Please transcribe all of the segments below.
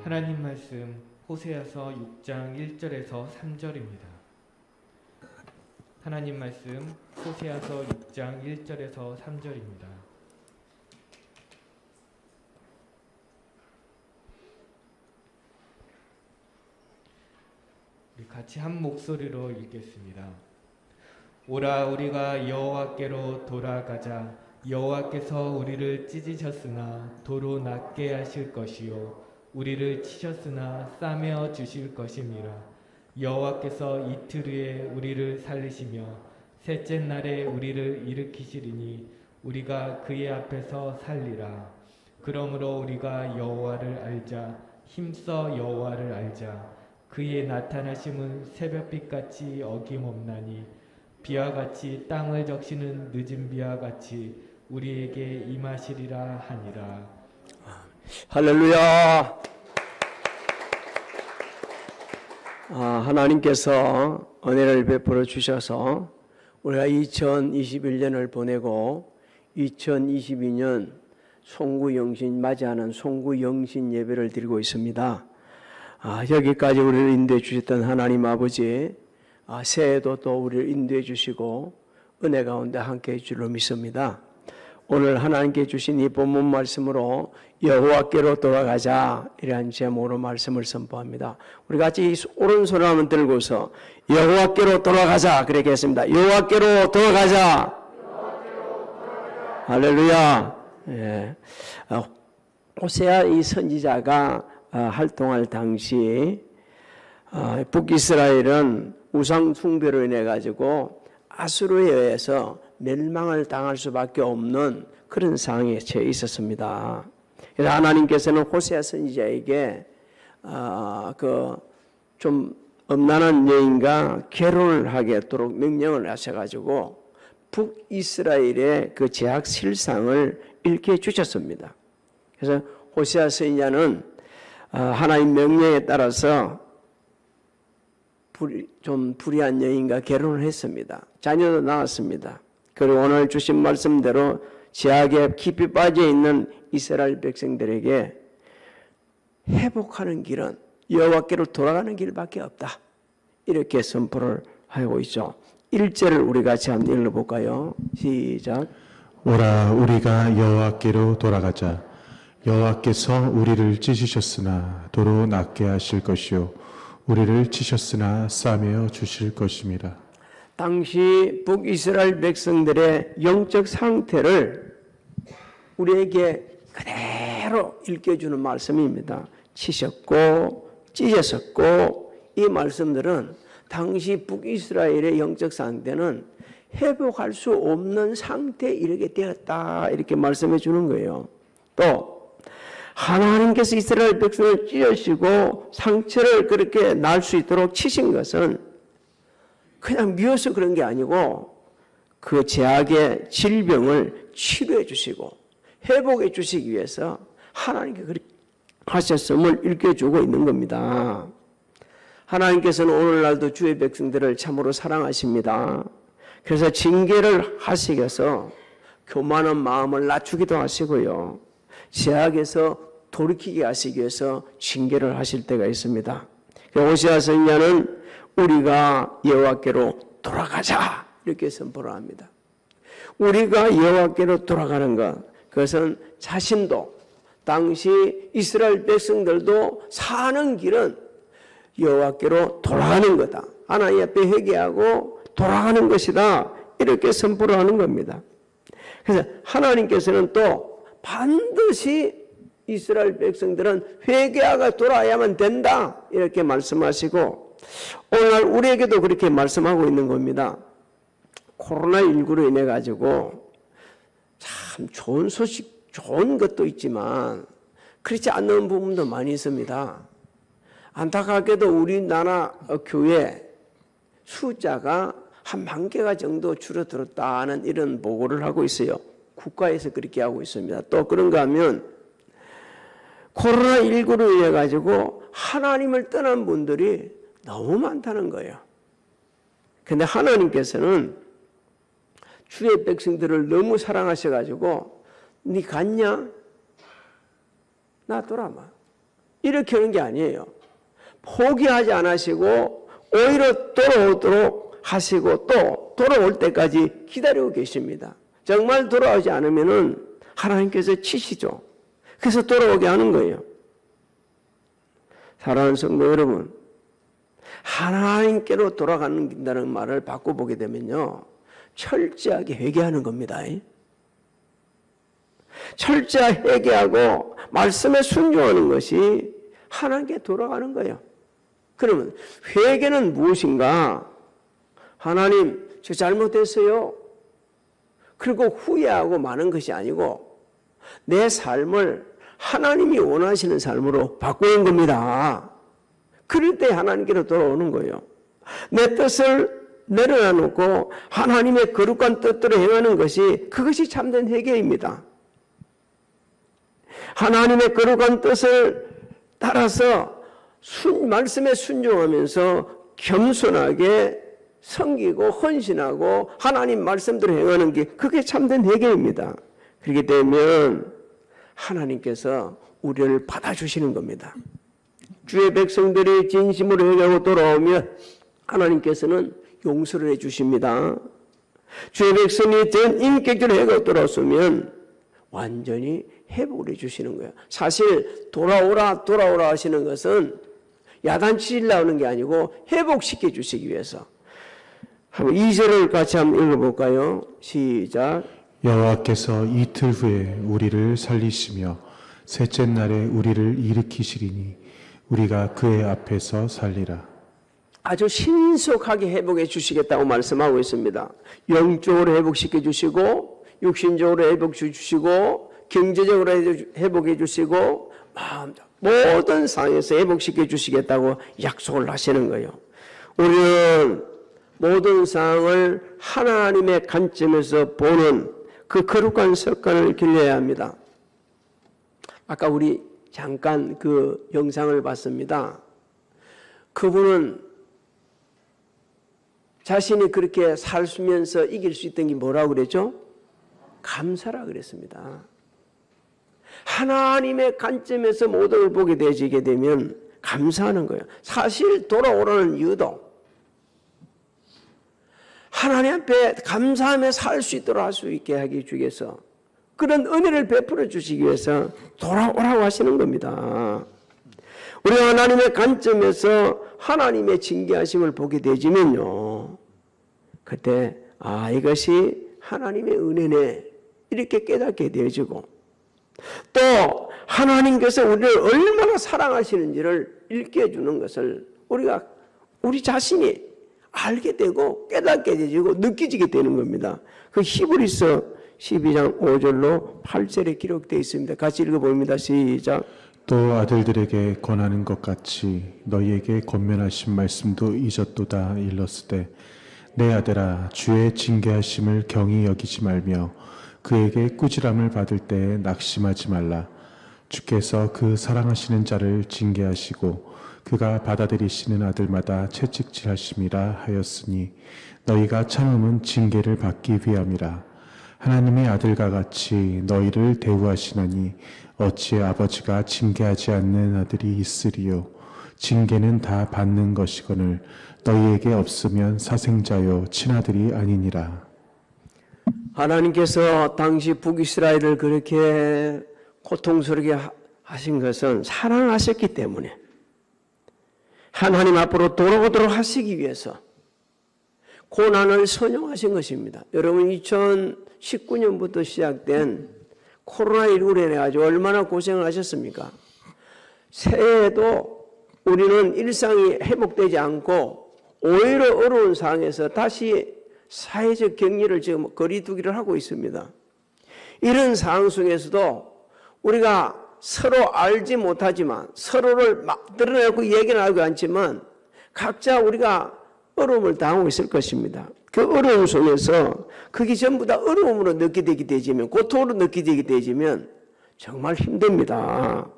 하나님 말씀 호세아서 6장 1절에서 3절입니다. 하나님 말씀 호세아서 6장 1절에서 3절입니다. 우리 같이 한 목소리로 읽겠습니다. 오라 우리가 여호와께로 돌아가자. 여호와께서 우리를 찢으셨으나 도로 낫게 하실 것이요 우리를 치셨으나 싸매어 주실 것임이라. 여호와께서 이틀 후에 우리를 살리시며 셋째 날에 우리를 일으키시리니 우리가 그의 앞에서 살리라. 그러므로 우리가 여호와를 알자. 힘써 여호와를 알자. 그의 나타나심은 새벽빛같이 어김없나니 비와 같이 땅을 적시는 늦은 비와 같이 우리에게 임하시리라 하니라. 할렐루야. 하나님께서 은혜를 베풀어 주셔서 우리가 2021년을 보내고 2022년 송구영신 맞이하는 송구영신 예배를 드리고 있습니다. 여기까지 우리를 인도해 주셨던 하나님 아버지, 새해에도 또 우리를 인도해 주시고 은혜 가운데 함께 해 줄로 믿습니다. 오늘 하나님께 주신 이 본문 말씀으로 여호와께로 돌아가자 이러한 제목으로 말씀을 선포합니다. 우리 같이 오른손을 한번 들고서 여호와께로 돌아가자 그렇게 했습니다. 여호와께로 돌아가자. 할렐루야. 예. 호세아 이 선지자가 활동할 당시 북이스라엘은 우상 숭배로 인해 가지고 아수르에 의해서 멸망을 당할 수밖에 없는 그런 상황에 처해 있었습니다. 그래서 하나님께서는 호세아 선지자에게 좀 음란한 여인과 결혼을 하도록 명령을 하셔가지고 북이스라엘의 그 제약 실상을 읽게 주셨습니다. 그래서 호세아 선지자는 하나님 명령에 따라서 좀 불의한 여인과 결혼을 했습니다. 자녀도 낳았습니다. 그리고 오늘 주신 말씀대로 제약에 깊이 빠져 있는 이스라엘 백성들에게 회복하는 길은 여호와께로 돌아가는 길밖에 없다. 이렇게 선포를 하고 있죠. 1절을 우리 같이 한번 읽어볼까요? 시작. 오라 우리가 여호와께로 돌아가자. 여호와께서 우리를 찢으셨으나 도로 낫게 하실 것이요 우리를 치셨으나 싸매어 주실 것임이라. 당시 북이스라엘 백성들의 영적 상태를 우리에게 그대로 읽혀주는 말씀입니다. 치셨고 찢으셨고 이 말씀들은 당시 북이스라엘의 영적 상태는 회복할 수 없는 상태에 이르게 되었다 이렇게 말씀해 주는 거예요. 또 하나님께서 이스라엘 백성을 찢으시고 상처를 그렇게 날 수 있도록 치신 것은 그냥 미워서 그런 게 아니고 그 제약의 질병을 치료해 주시고 회복해 주시기 위해서 하나님께 그렇게 하셨음을 일깨워주고 있는 겁니다. 하나님께서는 오늘날도 주의 백성들을 참으로 사랑하십니다. 그래서 징계를 하시기 위해서 교만한 마음을 낮추기도 하시고요. 제약에서 돌이키게 하시기 위해서 징계를 하실 때가 있습니다. 호세아 선지자는 우리가 여호와께로 돌아가자 이렇게 선포를 합니다. 우리가 여호와께로 돌아가는 것, 그것은 자신도 당시 이스라엘 백성들도 사는 길은 여호와께로 돌아가는 거다. 하나님 앞에 회개하고 돌아가는 것이다. 이렇게 선포를 하는 겁니다. 그래서 하나님께서는 또 반드시 이스라엘 백성들은 회개하고 돌아야만 된다. 이렇게 말씀하시고 오늘 우리에게도 그렇게 말씀하고 있는 겁니다. 코로나19로 인해 가지고 참 좋은 소식, 좋은 것도 있지만 그렇지 않는 부분도 많이 있습니다. 안타깝게도 우리나라 교회 숫자가 한 10,000개가 정도 줄어들었다는 이런 보고를 하고 있어요. 국가에서 그렇게 하고 있습니다. 또 그런가 하면 코로나19로 인해 가지고 하나님을 떠난 분들이 너무 많다는 거예요. 그런데 하나님께서는 주의 백성들을 너무 사랑하셔가지고 네 갔냐? 나 돌아봐. 이렇게 하는 게 아니에요. 포기하지 않으시고 오히려 돌아오도록 하시고 또 돌아올 때까지 기다리고 계십니다. 정말 돌아오지 않으면은 하나님께서 치시죠. 그래서 돌아오게 하는 거예요. 사랑하는 성도 여러분, 하나님께로 돌아간다는 말을 바꿔보게 되면요, 철저하게 회개하는 겁니다. 철저하게 회개하고 말씀에 순종하는 것이 하나님께 돌아가는 거예요. 그러면 회개는 무엇인가? 하나님, 저 잘못했어요. 그리고 후회하고 마는 것이 아니고 내 삶을 하나님이 원하시는 삶으로 바꾸는 겁니다. 그럴 때 하나님께로 돌아오는 거예요. 내 뜻을 내려놔 놓고 하나님의 거룩한 뜻대로 행하는 것이, 그것이 참된 회개입니다. 하나님의 거룩한 뜻을 따라서 말씀에 순종하면서 겸손하게 섬기고 헌신하고 하나님 말씀대로 행하는 게, 그게 참된 회개입니다. 그렇게 되면 하나님께서 우리를 받아주시는 겁니다. 주의 백성들이 진심으로 회개하고 돌아오면 하나님께서는 용서를 해주십니다. 주의 백성이 전 인격적으로 회개하고 돌아왔으면 완전히 회복을 해주시는 거예요. 사실 돌아오라 하시는 것은 야단치려고 게 아니고 회복시켜 주시기 위해서. 2절을 같이 한번 읽어볼까요? 시작. 여호와께서 이틀 후에 우리를 살리시며 셋째 날에 우리를 일으키시리니 우리가 그의 앞에서 살리라. 아주 신속하게 회복해 주시겠다고 말씀하고 있습니다. 영적으로 회복시켜 주시고, 육신적으로 회복해 주시고, 경제적으로 회복해 주시고, 모든 상황에서 회복시켜 주시겠다고 약속을 하시는 거예요. 우리는 모든 상황을 하나님의 관점에서 보는 그 거룩한 습관을 길러야 합니다. 아까 우리 잠깐 그 영상을 봤습니다. 그분은 자신이 그렇게 살면서 이길 수 있던 게 뭐라고 그랬죠? 감사라 그랬습니다. 하나님의 관점에서 모든 걸 보게 되게 되면 감사하는 거예요. 사실 돌아오라는 이유도 하나님 앞에 감사하며 살 수 있도록 할 수 있게 하기 위해서, 그런 은혜를 베풀어 주시기 위해서 돌아오라고 하시는 겁니다. 우리 하나님의 관점에서 하나님의 징계하심을 보게 되지면요, 그때 이것이 하나님의 은혜네, 이렇게 깨닫게 되어지고, 또 하나님께서 우리를 얼마나 사랑하시는지를 일깨워주는 것을 우리 자신이 알게 되고 깨닫게 되고 느끼지게 되는 겁니다. 그 히브리서 12장 5절로 8절에 기록되어 있습니다. 같이 읽어봅니다. 시작. 또 아들들에게 권하는 것 같이 너희에게 권면하신 말씀도 잊었도다 일렀으되, 내 아들아, 주의 징계하심을 경히 여기지 말며 그에게 꾸지람을 받을 때에 낙심하지 말라. 주께서 그 사랑하시는 자를 징계하시고 그가 받아들이시는 아들마다 채찍질하심이라 하였으니 너희가 참음은 징계를 받기 위함이라. 하나님의 아들과 같이 너희를 대우하시나니 어찌 아버지가 징계하지 않는 아들이 있으리요. 징계는 다 받는 것이거늘 너희에게 없으면 사생자요 친아들이 아니니라. 하나님께서 당시 북이스라엘을 그렇게 고통스럽게 하신 것은 사랑하셨기 때문에, 하나님 앞으로 돌아오도록 하시기 위해서 고난을 선용하신 것입니다. 여러분, 2019년부터 시작된 코로나19로 인해 가지고 얼마나 고생을 하셨습니까? 새해에도 우리는 일상이 회복되지 않고 오히려 어려운 상황에서 다시 사회적 격리를 지금 거리두기를 하고 있습니다. 이런 상황 속에서도 우리가 서로 알지 못하지만, 서로를 막 드러내고 얘기는 하고 않지만 각자 우리가 어려움을 당하고 있을 것입니다. 그 어려움 속에서 그게 전부 다 어려움으로 느끼게 되지면, 고통으로 느끼게 되지면 정말 힘듭니다.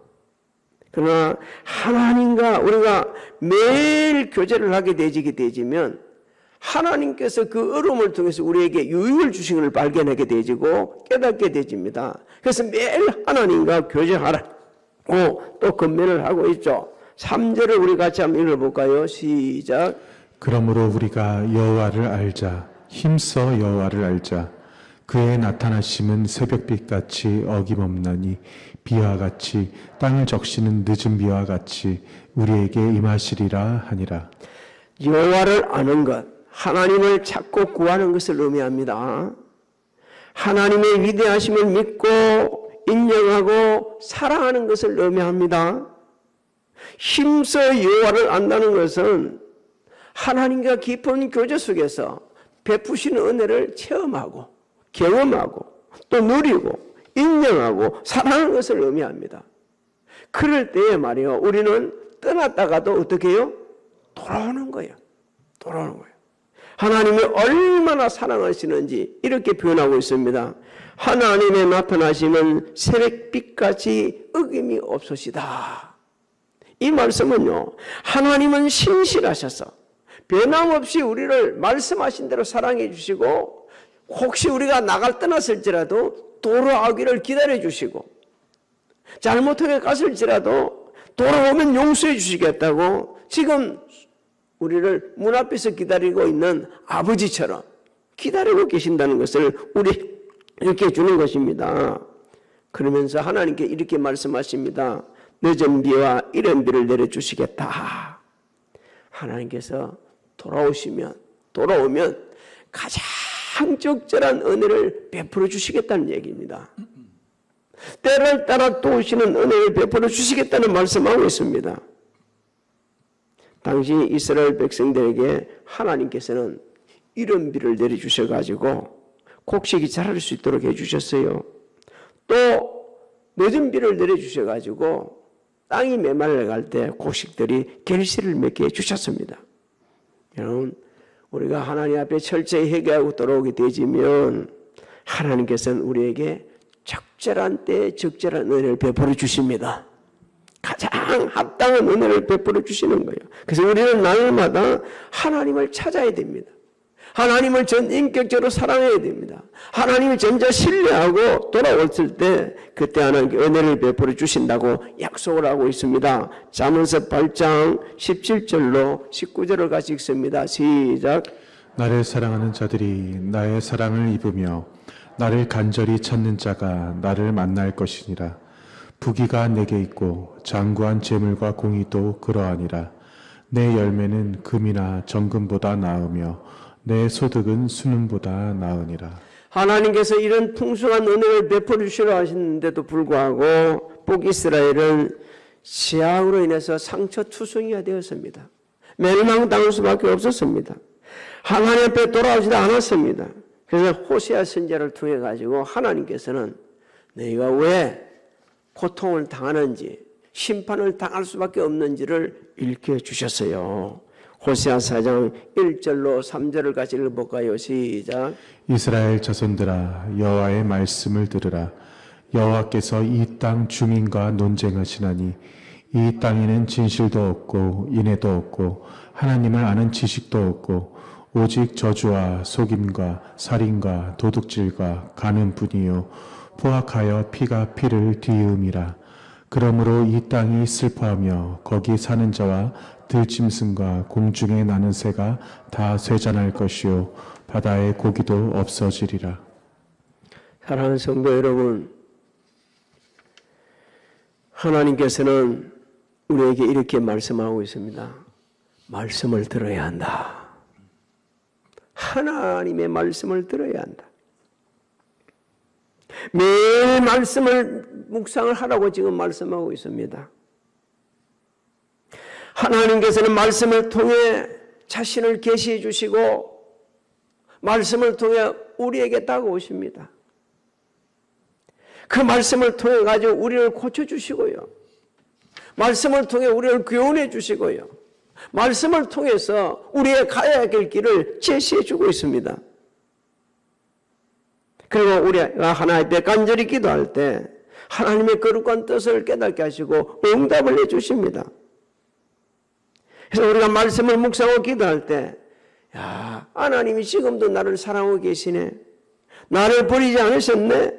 그러나 하나님과 우리가 매일 교제를 하게 되지면 하나님께서 그 어려움을 통해서 우리에게 유익을 주신 것을 발견하게 되지고 깨닫게 되집니다. 그래서 매일 하나님과 교제하라. 또 건면을 하고 있죠. 3절을 우리 같이 한번 읽어볼까요? 시작. 그러므로 우리가 여호와를 알자. 힘써 여호와를 알자. 그의 나타나심은 새벽빛같이 어김없나니 비와 같이 땅을 적시는 늦은 비와 같이 우리에게 임하시리라 하니라. 여호와를 아는 것, 하나님을 찾고 구하는 것을 의미합니다. 하나님의 위대하심을 믿고 인정하고 사랑하는 것을 의미합니다. 힘써 여호와를 안다는 것은 하나님과 깊은 교제 속에서 베푸시는 은혜를 체험하고 경험하고 또 누리고 인정하고 사랑하는 것을 의미합니다. 그럴 때에 말이요, 우리는 떠났다가도 어떻게 해요? 돌아오는 거예요. 돌아오는 거예요. 하나님이 얼마나 사랑하시는지 이렇게 표현하고 있습니다. 하나님의 나타나심은 새벽빛같이 어김이 없으시다. 이 말씀은요, 하나님은 신실하셔서 변함없이 우리를 말씀하신 대로 사랑해 주시고, 혹시 우리가 나갈 떠났을지라도 돌아오기를 기다려 주시고, 잘못하게 갔을지라도 돌아오면 용서해 주시겠다고 지금 우리를 문 앞에서 기다리고 있는 아버지처럼 기다리고 계신다는 것을 우리 이렇게 주는 것입니다. 그러면서 하나님께 이렇게 말씀하십니다. 늦은 비와 이른 비를 내려주시겠다. 하나님께서 돌아오면 가장 적절한 은혜를 베풀어 주시겠다는 얘기입니다. 때를 따라 또 오시는 은혜를 베풀어 주시겠다는 말씀하고 있습니다. 당시 이스라엘 백성들에게 하나님께서는 이른 비를 내려주셔가지고 곡식이 자랄 수 있도록 해주셨어요. 또 늦은 비를 내려주셔가지고 땅이 메말라갈 때 곡식들이 결실을 맺게 해주셨습니다. 여러분, 우리가 하나님 앞에 철저히 회개하고 돌아오게 되지면 하나님께서는 우리에게 적절한 때에 적절한 은혜를 베풀어 주십니다. 가장 합당한 은혜를 베풀어 주시는 거예요. 그래서 우리는 날마다 하나님을 찾아야 됩니다. 하나님을 전 인격적으로 사랑해야 됩니다. 하나님을 전자 신뢰하고 돌아왔을 때 그때 하나님께 은혜를 베풀어 주신다고 약속을 하고 있습니다. 잠언서 8장 17절로 19절을 같이 읽습니다. 시작. 나를 사랑하는 자들이 나의 사랑을 입으며 나를 간절히 찾는 자가 나를 만날 것이니라. 부귀가 내게 있고 장구한 재물과 공의도 그러하니라. 내 열매는 금이나 정금보다 나으며 내 소득은 수능보다 나으니라. 하나님께서 이런 풍성한 은혜를 베풀어 주시려 하시는데도 불구하고 북이스라엘은 시악으로 인해서 상처투성이가 되었습니다. 멸망당할 수밖에 없었습니다. 하나님 앞에 돌아오지도 않았습니다. 그래서 호세아 선지자를 통해 가지고 하나님께서는 너희가 왜 고통을 당하는지, 심판을 당할 수밖에 없는지를 일깨워 주셨어요. 호세아 4장 1절로 3절을 같이 읽어볼까요? 시작. 이스라엘 자손들아, 여호와의 말씀을 들으라. 여호와께서 이 땅 주민과 논쟁하시나니 이 땅에는 진실도 없고 인애도 없고 하나님을 아는 지식도 없고 오직 저주와 속임과 살인과 도둑질과 가는 뿐이요 포악하여 피가 피를 뒤음이라. 그러므로 이 땅이 슬퍼하며 거기 사는 자와 들짐승과 공중에 나는 새가 다 쇠잔할 것이요 바다의 고기도 없어지리라. 사랑하는 성도 여러분, 하나님께서는 우리에게 이렇게 말씀하고 있습니다. 말씀을 들어야 한다. 하나님의 말씀을 들어야 한다. 매일 말씀을 묵상을 하라고 지금 말씀하고 있습니다. 하나님께서는 말씀을 통해 자신을 계시해 주시고 말씀을 통해 우리에게 다가오십니다. 그 말씀을 통해 가지고 우리를 고쳐주시고요. 말씀을 통해 우리를 교훈해 주시고요. 말씀을 통해서 우리의 가야 할 길을 제시해 주고 있습니다. 그리고 우리가 하나님 앞에 간절히 기도할 때 하나님의 거룩한 뜻을 깨닫게 하시고 응답을 해주십니다. 그래서 우리가 말씀을 묵상하고 기도할 때, 야, 하나님이 지금도 나를 사랑하고 계시네. 나를 버리지 않으셨네.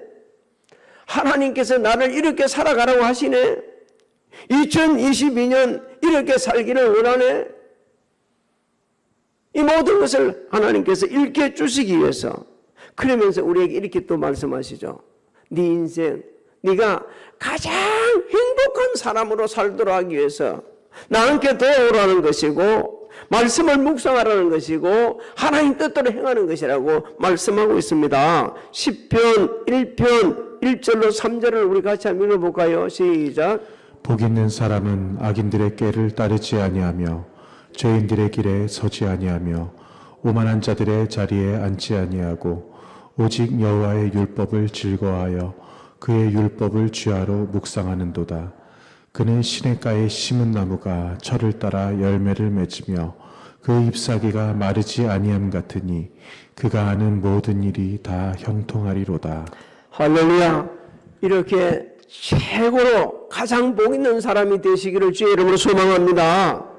하나님께서 나를 이렇게 살아가라고 하시네. 2022년 이렇게 살기를 원하네. 이 모든 것을 하나님께서 일깨워 주시기 위해서, 그러면서 우리에게 이렇게 또 말씀하시죠. 네 인생, 네가 가장 행복한 사람으로 살도록 하기 위해서 나한테 도우라는 것이고, 말씀을 묵상하라는 것이고, 하나님 뜻대로 행하는 것이라고 말씀하고 있습니다. 시편 1편 1절로 3절을 우리 같이 한번 읽어볼까요? 시작. 복 있는 사람은 악인들의 꾀를 따르지 아니하며 죄인들의 길에 서지 아니하며 오만한 자들의 자리에 앉지 아니하고 오직 여호와의 율법을 즐거워하여 그의 율법을 주야로 묵상하는도다. 그는 시냇가에 심은 나무가 철을 따라 열매를 맺으며 그 잎사귀가 마르지 아니함 같으니 그가 하는 모든 일이 다 형통하리로다. 할렐루야. 이렇게 최고로 가장 복 있는 사람이 되시기를 주의 이름으로 소망합니다.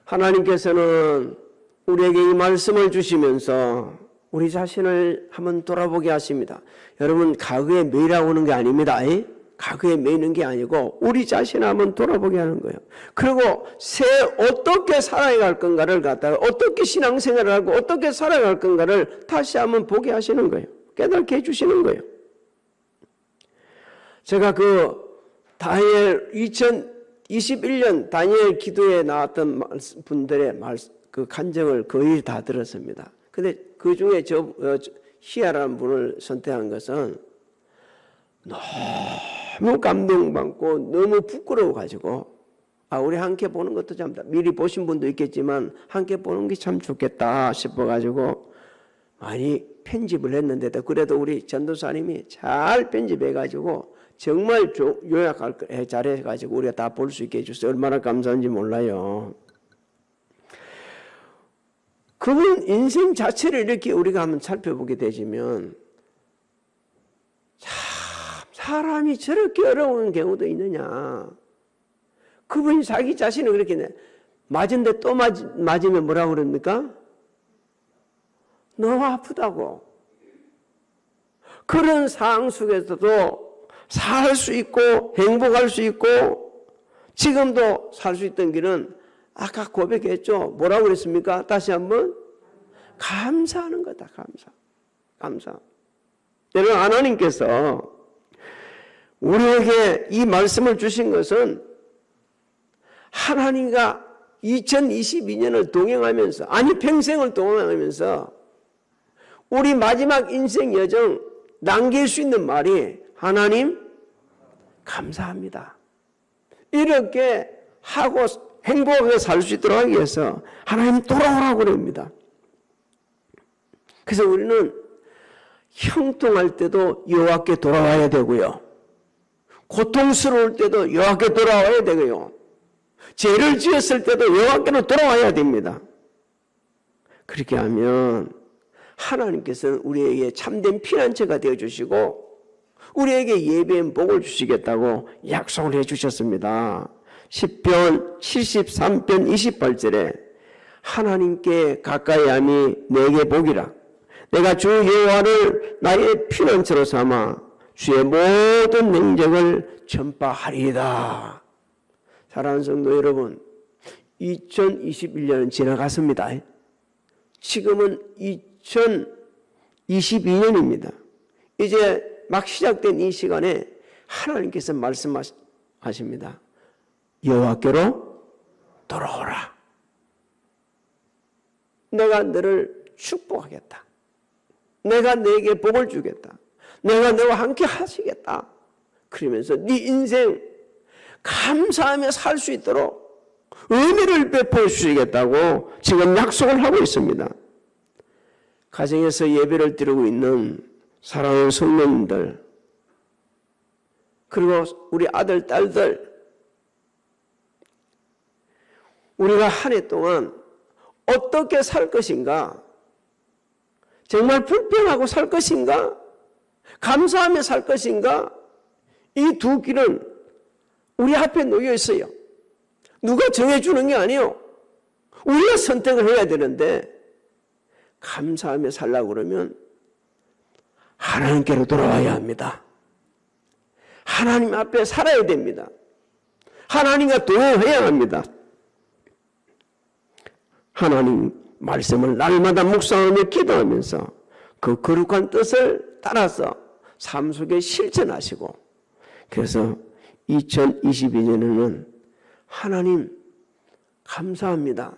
하나님께서는 우리에게 이 말씀을 주시면서 우리 자신을 한번 돌아보게 하십니다. 여러분, 과거에 매이라고 게 아닙니다. 과거에 매이는 게 아니고 우리 자신을 한번 돌아보게 하는 거예요. 그리고 어떻게 살아갈 건가를 갖다가, 어떻게 신앙생활을 하고 어떻게 살아갈 건가를 다시 한번 보게 하시는 거예요. 깨닫게 해주시는 거예요. 제가 다니엘 2021년 다니엘 기도에 나왔던 분들의 그 간증을 거의 다 들었습니다. 근데 그 중에 희아라는 분을 선택한 것은 너무 감동받고 너무 부끄러워가지고, 우리 함께 보는 것도 참, 미리 보신 분도 있겠지만 함께 보는 게 참 좋겠다 싶어가지고 많이 편집을 했는데도, 그래도 우리 전도사님이 잘 편집해가지고 정말 요약할 거 잘해가지고 우리가 다 볼 수 있게 해주세요. 얼마나 감사한지 몰라요. 그분 인생 자체를 이렇게 우리가 한번 살펴보게 되시면 참 사람이 저렇게 어려운 경우도 있느냐. 그분이 자기 자신을 그렇게 맞은데 또 맞으면 뭐라고 그럽니까? 너무 아프다고. 그런 상황 속에서도 살 수 있고 행복할 수 있고 지금도 살 수 있던 길은 아까 고백했죠. 뭐라고 그랬습니까? 다시 한번 감사하는 거다. 감사. 여러분, 하나님께서 우리에게 이 말씀을 주신 것은 하나님과 2022년을 동행하면서, 평생을 동행하면서 우리 마지막 인생 여정 남길 수 있는 말이 하나님 감사합니다. 이렇게 하고 행복하게 살 수 있도록 하기 위해서 하나님 돌아오라고 그럽니다. 그래서 우리는 형통할 때도 여호와께 돌아와야 되고요. 고통스러울 때도 여호와께 돌아와야 되고요. 죄를 지었을 때도 여호와께로 돌아와야 됩니다. 그렇게 하면 하나님께서는 우리에게 참된 피난처가 되어주시고 우리에게 예배의 복을 주시겠다고 약속을 해주셨습니다. 시편 73편 28절에 하나님께 가까이함이 내게 복이라. 내가 주 여호와를 나의 피난처로 삼아 주의 모든 능력을 전파하리이다. 사랑하는 성도 여러분, 2021년은 지나갔습니다. 지금은 2022년입니다. 이제 막 시작된 이 시간에 하나님께서 말씀하십니다. 여호와께로 돌아오라. 내가 너를 축복하겠다. 내가 너에게 복을 주겠다. 내가 너와 함께 하시겠다. 그러면서 네 인생 감사하며 살 수 있도록 은혜를 베풀어 주시겠다고 지금 약속을 하고 있습니다. 가정에서 예배를 드리고 있는 사랑하는 성도님들, 그리고 우리 아들, 딸들, 우리가 한 해 동안 어떻게 살 것인가? 정말 불평하고 살 것인가? 감사하며 살 것인가? 이 두 길은 우리 앞에 놓여 있어요. 누가 정해주는 게 아니에요. 우리가 선택을 해야 되는데, 감사하며 살려고 그러면 하나님께로 돌아와야 합니다. 하나님 앞에 살아야 됩니다. 하나님과 동행해야 합니다. 하나님 말씀을 날마다 묵상하며 기도하면서 그 거룩한 뜻을 따라서 삶 속에 실천하시고, 그래서 2022년에는 하나님 감사합니다,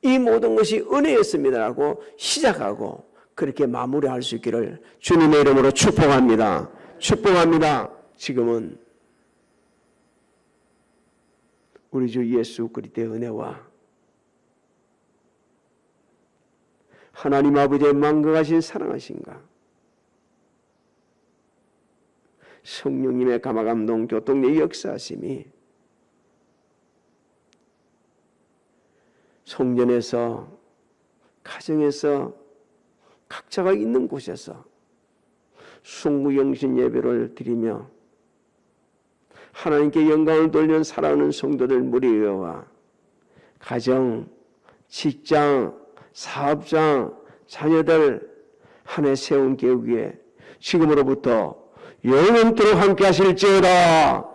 이 모든 것이 은혜였습니다라고 시작하고 그렇게 마무리할 수 있기를 주님의 이름으로 축복합니다. 축복합니다. 지금은 우리 주 예수 그리스도의 은혜와 하나님 아버지의 만극하신 사랑하신가, 성령님의 감화감동 교통의 역사하심이 성전에서, 가정에서, 각자가 있는 곳에서 숭구영신 예배를 드리며 하나님께 영광을 돌리는 사랑하는 성도들 무리와 가정, 직장, 사업장, 자녀들 한 해 세운 계획 위에 지금으로부터 영원토록 함께 하실지어다.